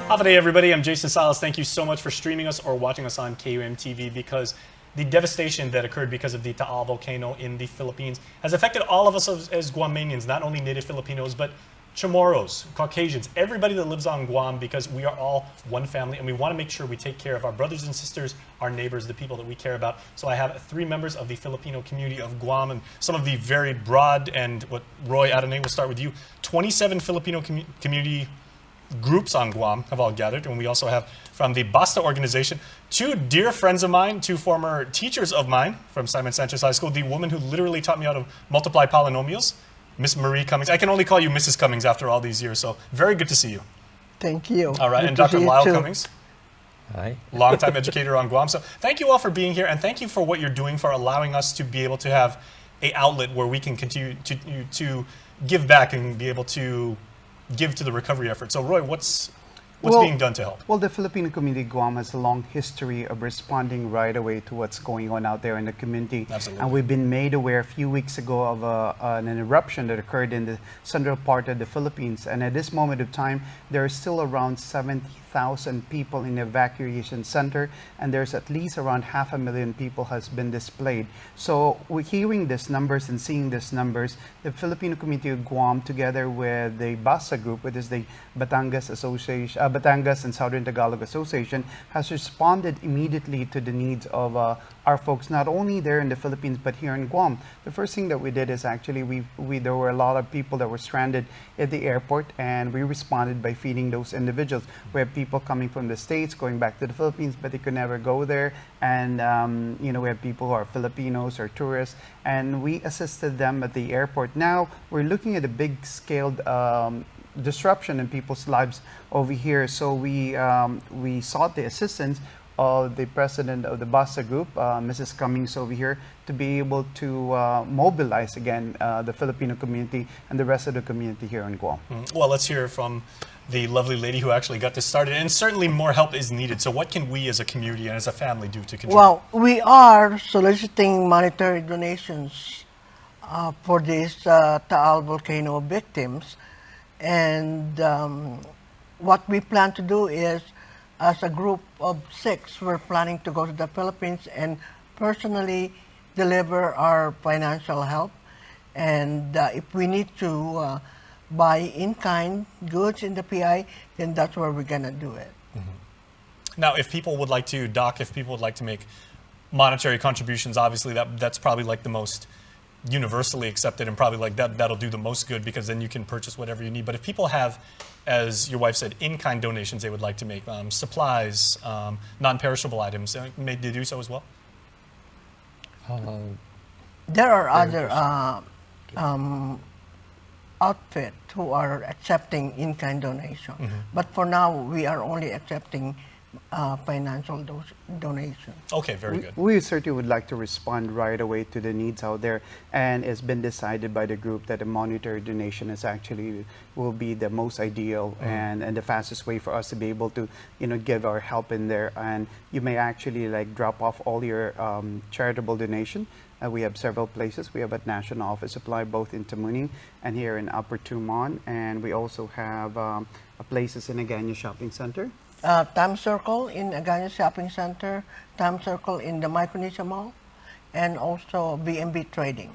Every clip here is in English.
Howdy, everybody. I'm Jason Salas. Thank you so much for streaming us or watching us on KUM TV, because the devastation that occurred because of the Taal volcano in the Philippines has affected all of us as Guamanians, not only native Filipinos, but Chamorros, Caucasians, everybody that lives on Guam, because we are all one family and we want to make sure we take care of our brothers and sisters, our neighbors, the people that we care about. So I have 3 members of the Filipino community of Guam and some of the very broad, and what Roy Adanay, will start with you, 27 Filipino community groups on Guam have all gathered, and we also have from the BASTA organization 2 dear friends of mine, 2 former teachers of mine from Simon Sanchez High School, the woman who literally taught me how to multiply polynomials, Miss Marie Cummings. I can only call you Mrs. Cummings after all these years, so very good to see you. Thank you. All right, Good and to Dr. see you Lyle too. Cummings, Hi. longtime educator on Guam. So thank you all for being here, and thank you for what you're doing, for allowing us to be able to have an outlet where we can continue to give back and be able to give to the recovery effort. So Roy, what's being done to help? Well, the Filipino community Guam has a long history of responding right away to what's going on out there in the community. Absolutely. And we've been made aware a few weeks ago of an eruption that occurred in the central part of the Philippines. And at this moment of time, there are still around 70,000 people in the evacuation center, and there's at least around 500,000 people has been displaced. So we're hearing these numbers and seeing these numbers, the Filipino community of Guam, together with the BASA group, which is the Batangas Association, Batangas and Southern Tagalog Association, has responded immediately to the needs of our folks, not only there in the Philippines, but here in Guam. The first thing that we did is actually there were a lot of people that were stranded at the airport, and we responded by feeding those individuals. We have people coming from the States going back to the Philippines, but they could never go there. And we have people who are Filipinos or tourists, and we assisted them at the airport. Now we're looking at a big scaled disruption in people's lives over here. So we sought the assistance of the president of the BASA group, Mrs. Cummings over here, to be able to mobilize again the Filipino community and the rest of the community here in Guam. Well, let's hear from the lovely lady who actually got this started, and certainly more help is needed. So what can we as a community and as a family do to contribute? Well, we are soliciting monetary donations for these Taal volcano victims. And what we plan to do is, as a group of 6, we're planning to go to the Philippines and personally deliver our financial help. And if we need to buy in-kind goods in the PI, then that's where we're going to do it. Mm-hmm. Now, if people would like to, Doc, if people would like to make monetary contributions, obviously that's probably like the most universally accepted, and probably like that'll do the most good, because then you can purchase whatever you need. But if people have, as your wife said, in-kind donations they would like to make, supplies, non-perishable items, may they do so as well? There are other outfits who are accepting in-kind donation. But for now, we are only accepting financial donations. Okay, very good. We certainly would like to respond right away to the needs out there, and it's been decided by the group that a monetary donation is actually will be the most ideal and the fastest way for us to be able to give our help in there. And you may actually like drop off all your charitable donation. We have several places. We have at National Office Supply, both in Tamuning and here in Upper Tumon, and we also have places in Aganya Shopping Center. Time Circle in Aganya Shopping Center, Time Circle in the Micronesia Mall, and also B&B Trading.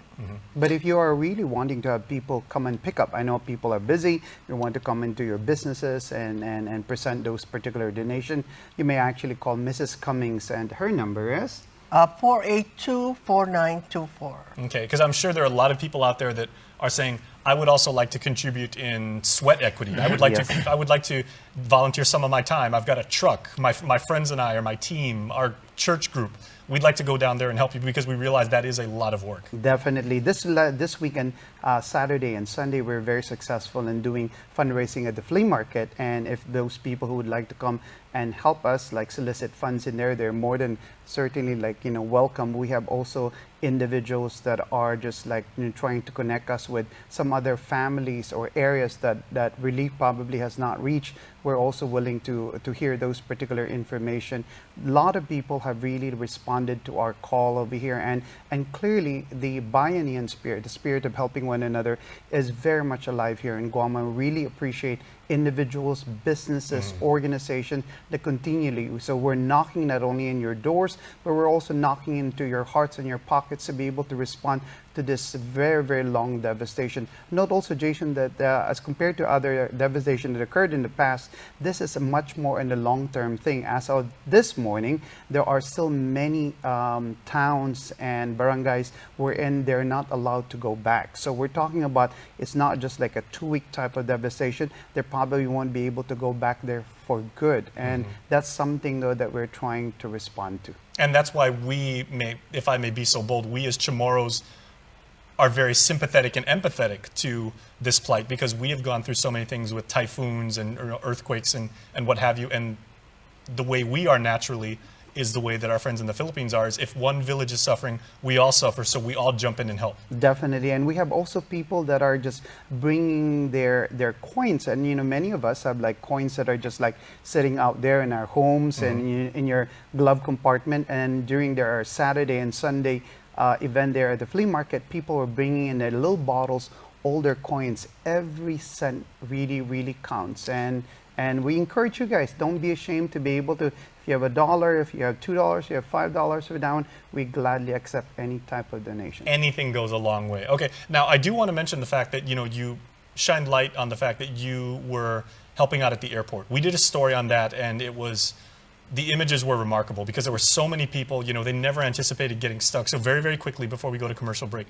But if you are really wanting to have people come and pick up, I know people are busy, you want to come into your businesses and present those particular donation, you may actually call Mrs. Cummings, and her number is? 482-4924. Okay, because I'm sure there are a lot of people out there that are saying, I would also like to contribute in sweat equity. I would like to. I would like to volunteer some of my time. I've got a truck. My friends and I, or my team, our church group, we'd like to go down there and help you, because we realize that is a lot of work. Definitely. This weekend, Saturday and Sunday, we're very successful in doing fundraising at the flea market. And if those people who would like to come and help us, like solicit funds in there, they're more than certainly like, welcome. We have also individuals that are just like trying to connect us with some other families or areas that relief probably has not reached. We're also willing to hear those particular information. A lot of people have really responded to our call over here, and clearly the Bayanihan spirit, the spirit of helping one another, is very much alive here in Guam. I really appreciate individuals, businesses, organizations that continually. So we're knocking not only in your doors, but we're also knocking into your hearts and your pockets to be able to respond to this very, very long devastation. Note also, Jason, that as compared to other devastation that occurred in the past, this is a much more in the long-term thing. As of this morning, there are still many towns and barangays wherein they're not allowed to go back. So we're talking about, it's not just like a 2-week type of devastation. They probably won't be able to go back there for good. And that's something, though, that we're trying to respond to. And that's why we may, if I may be so bold, we as Chamorros are very sympathetic and empathetic to this plight, because we have gone through so many things with typhoons and earthquakes and what have you. And the way we are naturally is the way that our friends in the Philippines are. Is if one village is suffering, we all suffer, so we all jump in and help. Definitely. And we have also people that are just bringing their coins, and many of us have like coins that are just like sitting out there in our homes and in your glove compartment. And during their Saturday and Sunday event there at the flea market, people were bringing in their little bottles, all their coins. Every cent really, really counts. And we encourage you guys, don't be ashamed to be able to, if you have $1, if you have $2, you have $5 for down, we gladly accept any type of donation. Anything goes a long way. Okay, now I do want to mention the fact that, you shined light on the fact that you were helping out at the airport. We did a story on that, and it was, the images were remarkable because there were so many people, they never anticipated getting stuck. So very, very quickly before we go to commercial break,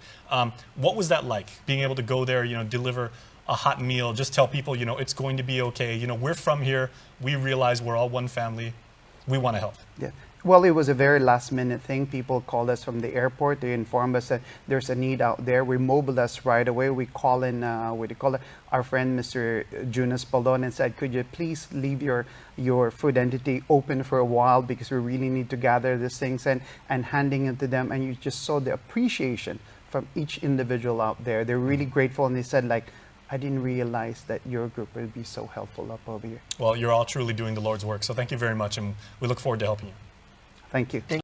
what was that like, being able to go there, deliver a hot meal, just tell people, it's going to be okay. We're from here. We realize we're all one family. We want to help. Yeah. Well, it was a very last minute thing. People called us from the airport. They informed us that there's a need out there. We mobilized right away. We call in, our friend, Mr. Jonas Paldon, and said, could you please leave your food entity open for a while, because we really need to gather these things, and handing it to them. And you just saw the appreciation from each individual out there. They're really grateful. And they said, like, I didn't realize that your group would be so helpful up over here. Well, you're all truly doing the Lord's work. So thank you very much. And we look forward to helping you. Thank you.